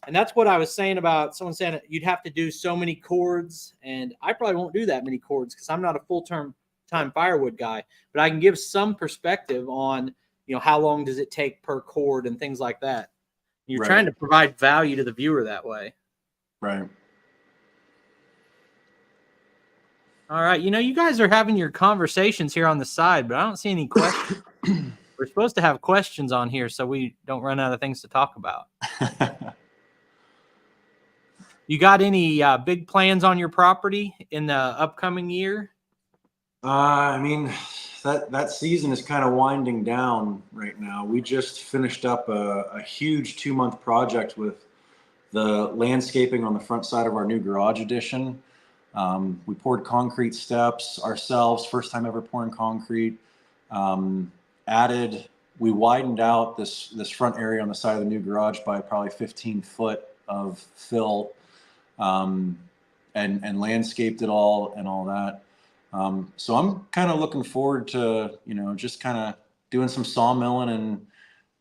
And that's what I was saying about someone saying you'd have to do so many cords, and I probably won't do that many cords because I'm not a full-time firewood guy, but I can give some perspective on, how long does it take per cord and things like that. You're trying to provide value to the viewer that way. Right. All right. You guys are having your conversations here on the side, but I don't see any questions. We're supposed to have questions on here so we don't run out of things to talk about. You got any big plans on your property in the upcoming year? That season is kind of winding down right now. We just finished up a huge 2-month project with the landscaping on the front side of our new garage addition. We poured concrete steps ourselves, first time ever pouring concrete. We widened out this front area on the side of the new garage by probably 15 foot of fill, and landscaped it all and all that. So I'm kind of looking forward to, just kind of doing some sawmilling and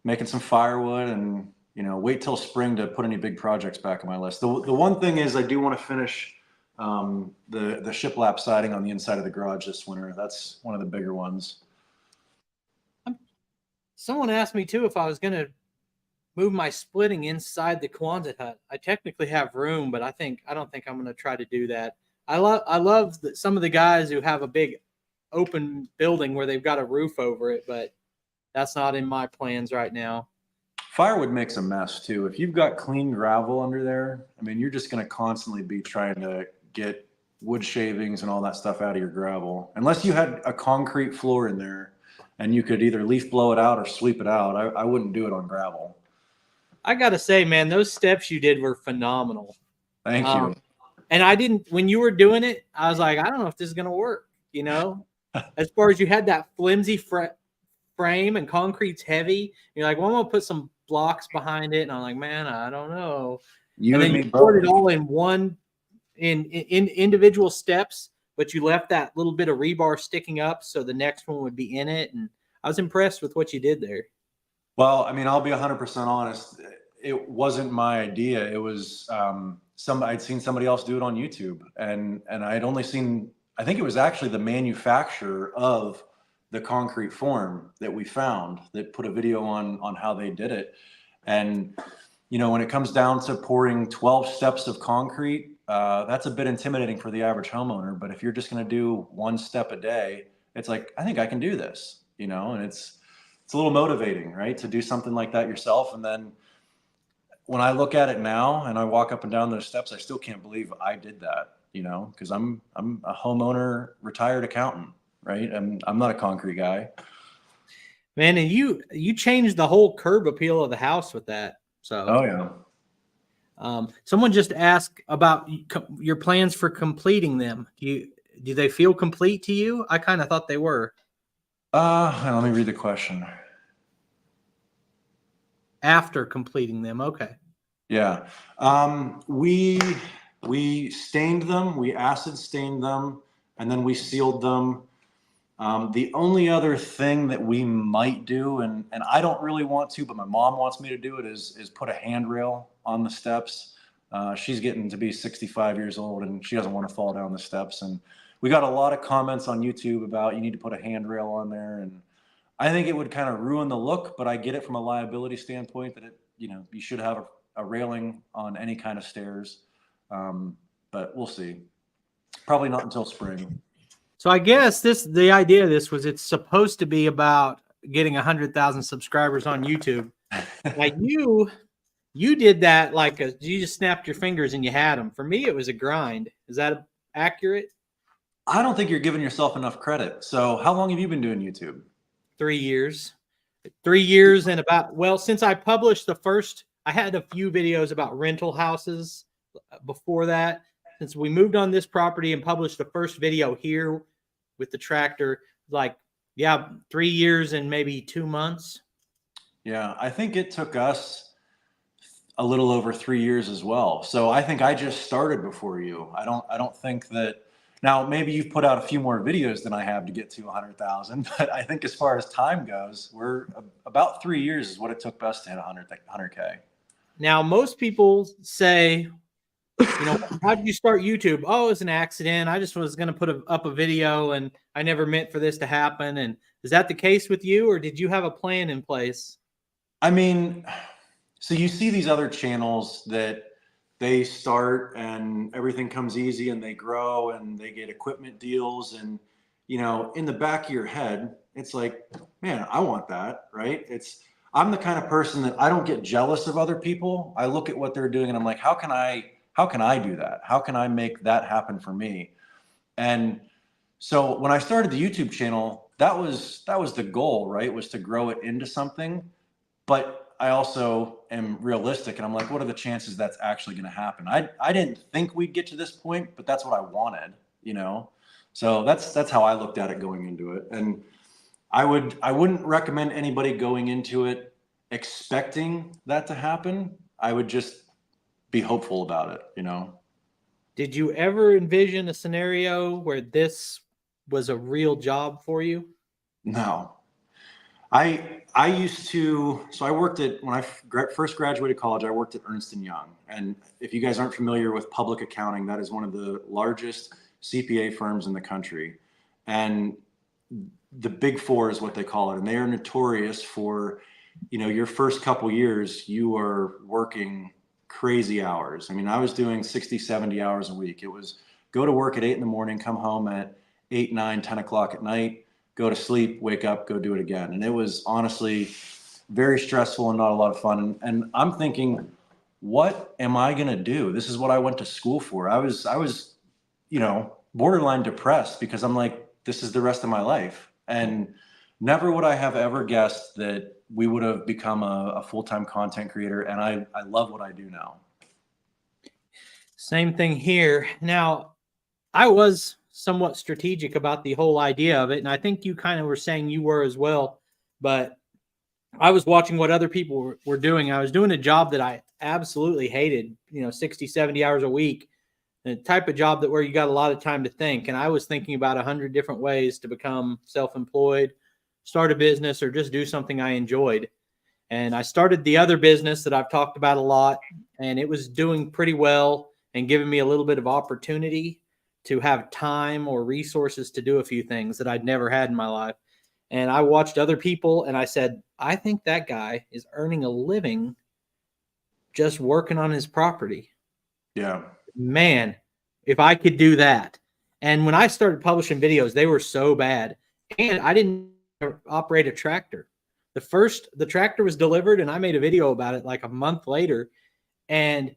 making some firewood, and, wait till spring to put any big projects back on my list. The one thing is I do want to finish the shiplap siding on the inside of the garage this winter. That's one of the bigger ones. Someone asked me too if I was going to move my splitting inside the Quonset hut. I technically have room, but I don't think I'm going to try to do that. I love some of the guys who have a big open building where they've got a roof over it, but that's not in my plans right now. Firewood makes a mess too. If you've got clean gravel under there, you're just going to constantly be trying to get wood shavings and all that stuff out of your gravel. Unless you had a concrete floor in there and you could either leaf blow it out or sweep it out, I wouldn't do it on gravel. I gotta say, man, those steps you did were phenomenal. Thank you. And I didn't, when you were doing it, I was like, I don't know if this is gonna work. You know, as far as you had that flimsy frame and concrete's heavy, you're like, well, I'm gonna put some blocks behind it, and I'm like, man, I don't know. You and then you poured it all in one in individual steps, but you left that little bit of rebar sticking up so the next one would be in it. And I was impressed with what you did there. Well, I mean, I'll be 100% honest. It wasn't my idea. It was I'd seen somebody else do it on YouTube, and I'd only seen, I think it was actually the manufacturer of the concrete form that we found that put a video on how they did it. And, you know, when it comes down to pouring 12 steps of concrete, that's a bit intimidating for the average homeowner. But if you're just going to do one step a day, it's like, I think I can do this, you know, and it's a little motivating, right? To do something like that yourself. And then when I look at it now and I walk up and down those steps, I still can't believe I did that, you know, because I'm a homeowner, retired accountant, right? And I'm not a concrete guy. Man, and you changed the whole curb appeal of the house with that. So, oh yeah. Someone just asked about your plans for completing them. Do they feel complete to you? I kind of thought they were. Let me read the question. After completing them, okay. Yeah, we stained them, we acid stained them, and then we sealed them. The only other thing that we might do, and I don't really want to, but my mom wants me to do it, is put a handrail on the steps. She's getting to be 65 years old and she doesn't want to fall down the steps. And we got a lot of comments on YouTube about you need to put a handrail on there. And I think it would kind of ruin the look, but I get it from a liability standpoint that you should have a railing on any kind of stairs. But we'll see. Probably not until spring. So I guess the idea of this was it's supposed to be about getting 100,000 subscribers on YouTube. Like you did that like you just snapped your fingers and you had them. For me, it was a grind. Is that accurate? I don't think you're giving yourself enough credit. So how long have you been doing YouTube? 3 years. 3 years and since I published the first, I had a few videos about rental houses before that. Since we moved on this property and published the first video here with the tractor, 3 years and maybe 2 months. Yeah, I think it took us a little over 3 years as well. So I think I just started before you. I don't think that, now maybe you've put out a few more videos than I have to get to 100,000, but I think as far as time goes, we're about 3 years is what it took us to hit 100K. Now, most people say, how did you start YouTube? Oh, it was an accident. I just was going to put up a video and I never meant for this to happen. And is that the case with you, or did you have a plan in place? I mean, so you see these other channels that they start and everything comes easy and they grow and they get equipment deals. And, in the back of your head, it's like, man, I want that, right? I'm the kind of person that I don't get jealous of other people. I look at what they're doing and I'm like, how can I do that? How can I make that happen for me? And so when I started the YouTube channel, that was the goal, right? Was to grow it into something. But I also am realistic and I'm like, what are the chances that's actually going to happen? I didn't think we'd get to this point, but that's what I wanted, So that's how I looked at it going into it. And I wouldn't recommend anybody going into it expecting that to happen. I would just be hopeful about it, Did you ever envision a scenario where this was a real job for you? No. I used to, so I worked when I first graduated college, I worked at Ernst & Young. And if you guys aren't familiar with public accounting, that is one of the largest CPA firms in the country. And the Big Four is what they call it. And they are notorious for, your first couple years, you are working crazy hours. I mean, I was doing 60, 70 hours a week. It was go to work at 8 a.m, come home at 8, 9, 10 o'clock at night, go to sleep, wake up, go do it again. And it was honestly very stressful and not a lot of fun. And I'm thinking, what am I going to do? This is what I went to school for. I was you know, borderline depressed because I'm like, this is the rest of my life. And never would I have ever guessed that we would have become a full-time content creator. And I love what I do now. Same thing here. Now, I was somewhat strategic about the whole idea of it, and I think you kind of were saying you were as well. But I was watching what other people were doing. I was doing a job that I absolutely hated, 60, 70 hours a week, the type of job that where you got a lot of time to think. And I was thinking about 100 different ways to become self-employed, start a business, or just do something I enjoyed. And I started the other business that I've talked about a lot, and it was doing pretty well and giving me a little bit of opportunity to have time or resources to do a few things that I'd never had in my life. And I watched other people and I said, I think that guy is earning a living just working on his property. Yeah. Man, if I could do that. And when I started publishing videos, they were so bad. And I didn't operate a tractor. The tractor was delivered and I made a video about it like a month later. And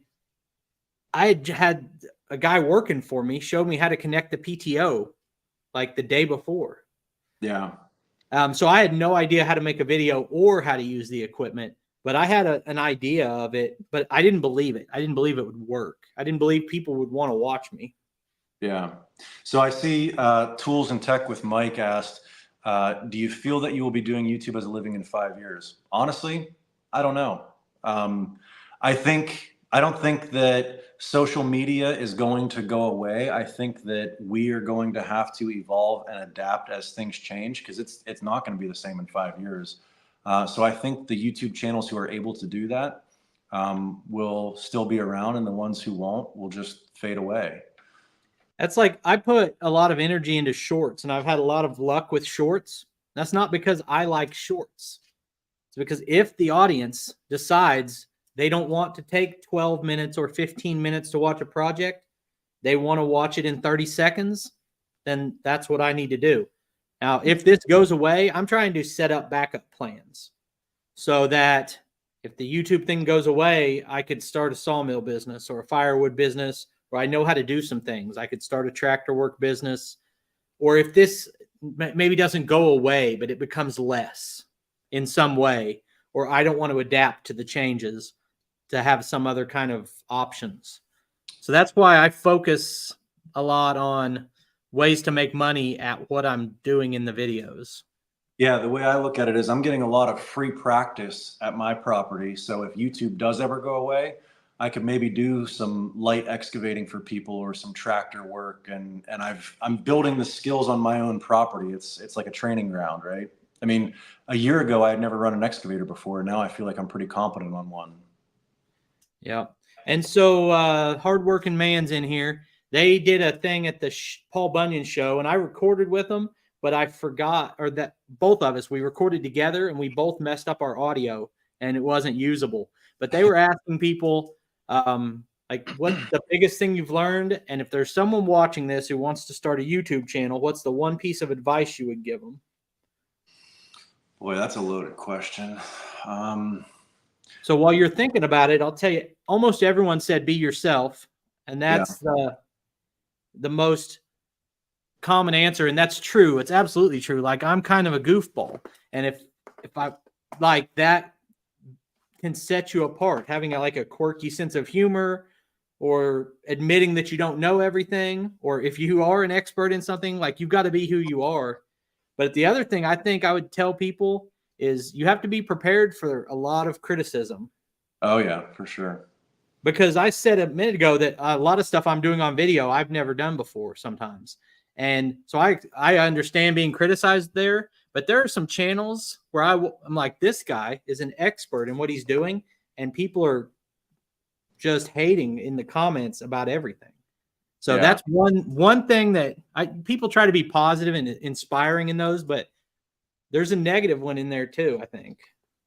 I had a guy working for me showed me how to connect the PTO like the day before. Yeah. So I had no idea how to make a video or how to use the equipment, but I had an idea of it, but I didn't believe it. I didn't believe it would work. I didn't believe people would want to watch me. Yeah. So I see Tools and Tech with Mike asked, do you feel that you will be doing YouTube as a living in 5 years? Honestly, I don't know. I don't think that social media is going to go away. I think that we are going to have to evolve and adapt as things change because it's not going to be the same in 5 years. So I think the YouTube channels who are able to do that will still be around, and the ones who won't will just fade away. That's like I put a lot of energy into shorts and I've had a lot of luck with shorts. That's not because I like shorts. It's because if the audience decides they don't want to take 12 minutes or 15 minutes to watch a project, they want to watch it in 30 seconds, then that's what I need to do. Now, if this goes away, I'm trying to set up backup plans so that if the YouTube thing goes away, I could start a sawmill business or a firewood business, or I know how to do some things. I could start a tractor work business. Or if this maybe doesn't go away, but it becomes less in some way, or I don't want to adapt to the changes, to have some other kind of options. So that's why I focus a lot on ways to make money at what I'm doing in the videos. Yeah, the way I look at it is I'm getting a lot of free practice at my property. So if YouTube does ever go away, I could maybe do some light excavating for people or some tractor work, and I'm building the skills on my own property. It's like a training ground, right? I mean, a year ago I had never run an excavator before. Now I feel like I'm pretty competent on one. Yeah. And so Hardworking Man's in here. They did a thing at the Paul Bunyan show, and I recorded with them, but I forgot, or that both of us, we recorded together, and we both messed up our audio, and it wasn't usable. But they were asking people, like, what's the biggest thing you've learned? And if there's someone watching this who wants to start a YouTube channel, what's the one piece of advice you would give them? Boy, that's a loaded question. So while you're thinking about it, I'll tell you, almost everyone said be yourself. And that's the most common answer. And that's true. It's absolutely true. Like, I'm kind of a goofball. And if I like that can set you apart, having a quirky sense of humor, or admitting that you don't know everything, or if you are an expert in something, like, you've got to be who you are. But the other thing I think I would tell people is you have to be prepared for a lot of criticism. Oh yeah, for sure. Because I said a minute ago that a lot of stuff I'm doing on video I've never done before sometimes. And so I understand being criticized there, but there are some channels where I'm like, this guy is an expert in what he's doing, and people are just hating in the comments about everything. So that's one thing that people try to be positive and inspiring in those, but there's a negative one in there too, I think.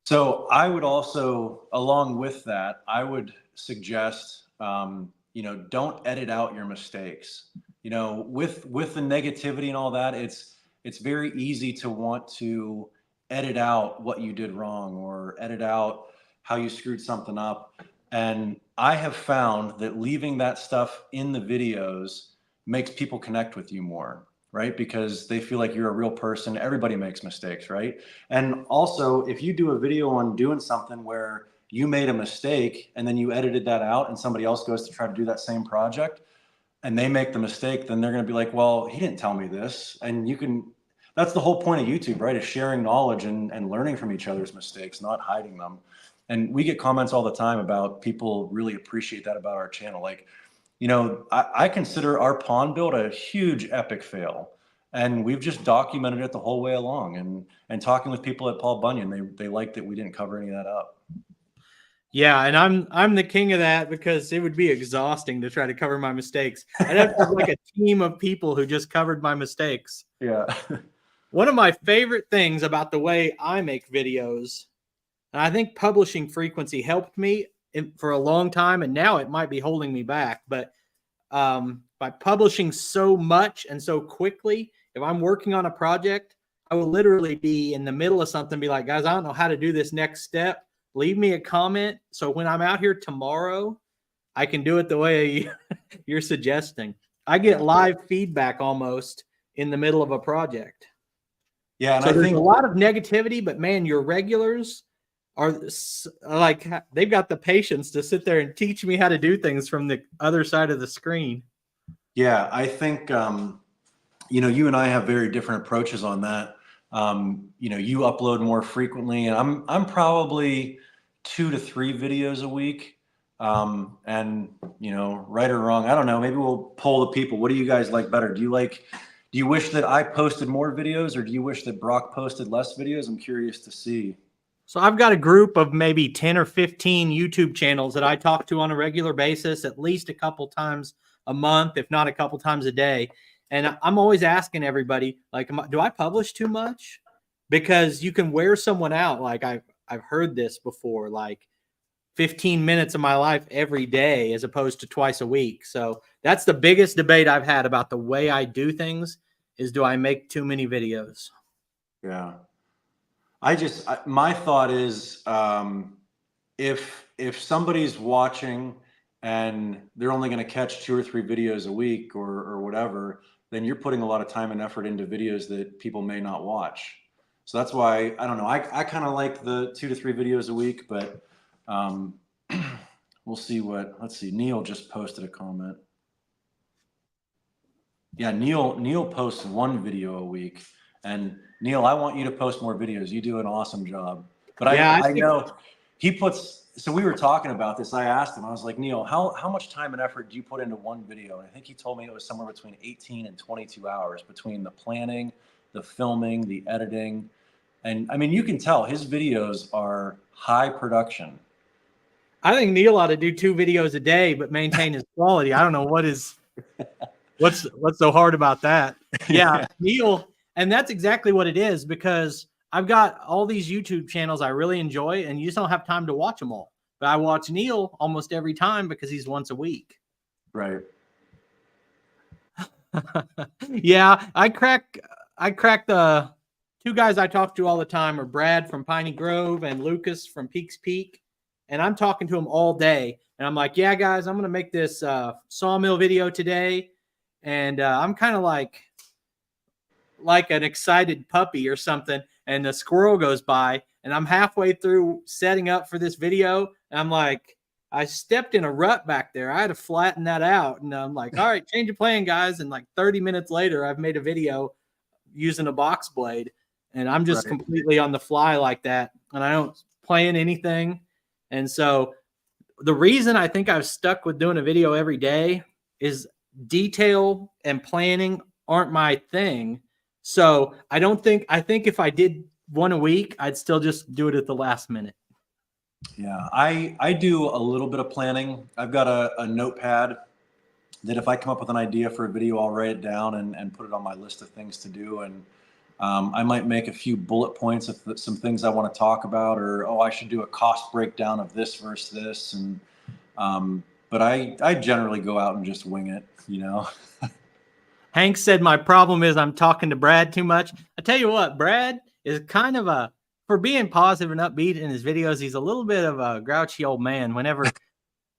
So I would also, along with that, I would suggest, don't edit out your mistakes. With the negativity and all that, it's very easy to want to edit out what you did wrong or edit out how you screwed something up. And I have found that leaving that stuff in the videos makes people connect with you more, right? Because they feel like you're a real person. Everybody makes mistakes, right? And also, if you do a video on doing something where you made a mistake and then you edited that out and somebody else goes to try to do that same project and they make the mistake, then they're going to be like, well, he didn't tell me this. And you can, that's the whole point of YouTube, right? Is sharing knowledge and learning from each other's mistakes, not hiding them. And we get comments all the time about people really appreciate that about our channel. Like, you know, I consider our pond build a huge epic fail. And we've just documented it the whole way along. And talking with people at Paul Bunyan, they liked that we didn't cover any of that up. Yeah, and I'm the king of that because it would be exhausting to try to cover my mistakes. I'd have to have like a team of people who just covered my mistakes. Yeah. One of my favorite things about the way I make videos, and I think publishing frequency helped me for a long time, and now it might be holding me back, but by publishing so much and so quickly, if I'm working on a project, I will literally be in the middle of something, be like, guys, I don't know how to do this next step. Leave me a comment. So when I'm out here tomorrow, I can do it the way you're suggesting. I get live feedback almost in the middle of a project. Yeah. And so I there's think a lot of negativity, but man, your regulars are like, they've got the patience to sit there and teach me how to do things from the other side of the screen. Yeah, I think, you know, you and I have very different approaches on that. You know, you upload more frequently, and I'm probably 2 to 3 videos a week. And you know, right or wrong, I don't know, maybe we'll poll the people. What do you guys like better? Do you wish that I posted more videos, or do you wish that Brock posted less videos? I'm curious to see. So I've got a group of maybe 10 or 15 YouTube channels that I talk to on a regular basis, at least a couple times a month, if not a couple times a day. And I'm always asking everybody, like, do I publish too much? Because you can wear someone out. Like I've heard this before, like 15 minutes of my life every day as opposed to twice a week. So that's the biggest debate I've had about the way I do things is, do I make too many videos? Yeah. My thought is, if somebody's watching and they're only going to catch 2 or 3 videos a week or whatever, then you're putting a lot of time and effort into videos that people may not watch. So that's why, I don't know, I kind of like the 2 to 3 videos a week, but we'll see let's see. Neil just posted a comment. Yeah, Neil posts 1 video a week. And Neil, I want you to post more videos. You do an awesome job. But yeah, I know he puts, so we were talking about this. I asked him, I was like, Neil, how much time and effort do you put into 1 video? And I think he told me it was somewhere between 18 and 22 hours between the planning, the filming, the editing. And I mean, you can tell his videos are high production. I think Neil ought to do 2 videos a day, but maintain his quality. I don't know what's so hard about that. Yeah, Neil. And that's exactly what it is, because I've got all these YouTube channels I really enjoy, and you just don't have time to watch them all. But I watch Neil almost every time because he's once a week. Right. Yeah, I crack the 2 guys I talk to all the time are Brad from Piney Grove and Lucas from Peaks Peak. And I'm talking to them all day. And I'm like, yeah, guys, I'm going to make this Sawmill video today. And I'm kind of like an excited puppy or something, and the squirrel goes by, and I'm halfway through setting up for this video, and I'm like, I stepped in a rut back there. I had to flatten that out, and I'm like, all right, change of plan, guys. And like 30 minutes later, I've made a video using a box blade, and I'm just completely on the fly like that, and I don't plan anything. And so the reason I think I've stuck with doing a video every day is detail and planning aren't my thing. So I think if I did 1 a week, I'd still just do it at the last minute. Yeah, I do a little bit of planning. I've got a notepad that if I come up with an idea for a video, I'll write it down and put it on my list of things to do. And I might make a few bullet points of some things I want to talk about, or, oh, I should do a cost breakdown of this versus this. And but I generally go out and just wing it, you know. Hank said my problem is I'm talking to Brad too much. I tell you what, Brad is kind of for being positive and upbeat in his videos, he's a little bit of a grouchy old man. Whenever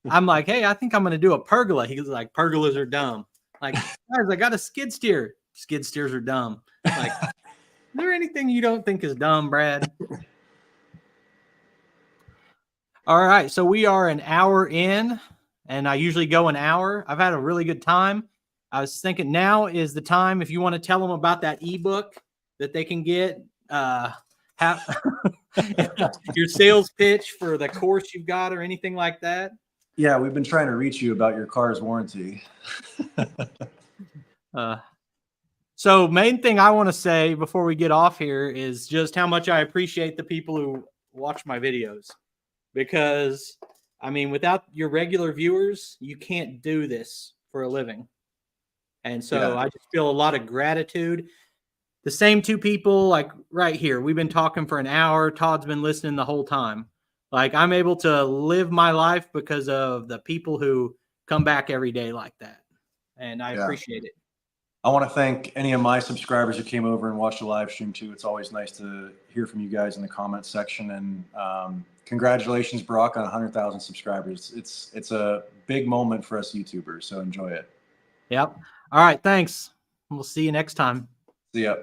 I'm like, hey, I think I'm going to do a pergola, he's like, pergolas are dumb. Like, guys, I got a skid steer. Skid steers are dumb. Like, is there anything you don't think is dumb, Brad? All right, so we are an hour in, and I usually go an hour. I've had a really good time. I was thinking now is the time if you want to tell them about that ebook that they can get. Your sales pitch for the course you've got or anything like that. Yeah, we've been trying to reach you about your car's warranty. So main thing I want to say before we get off here is just how much I appreciate the people who watch my videos, because I mean, without your regular viewers, you can't do this for a living. And so I just feel a lot of gratitude. The same two people, like right here, we've been talking for an hour. Todd's been listening the whole time. Like, I'm able to live my life because of the people who come back every day like that. And I appreciate it. I want to thank any of my subscribers who came over and watched the live stream too. It's always nice to hear from you guys in the comments section. And congratulations, Brock, on 100,000 subscribers. It's a big moment for us YouTubers, so enjoy it. Yep. All right, thanks. We'll see you next time. See ya.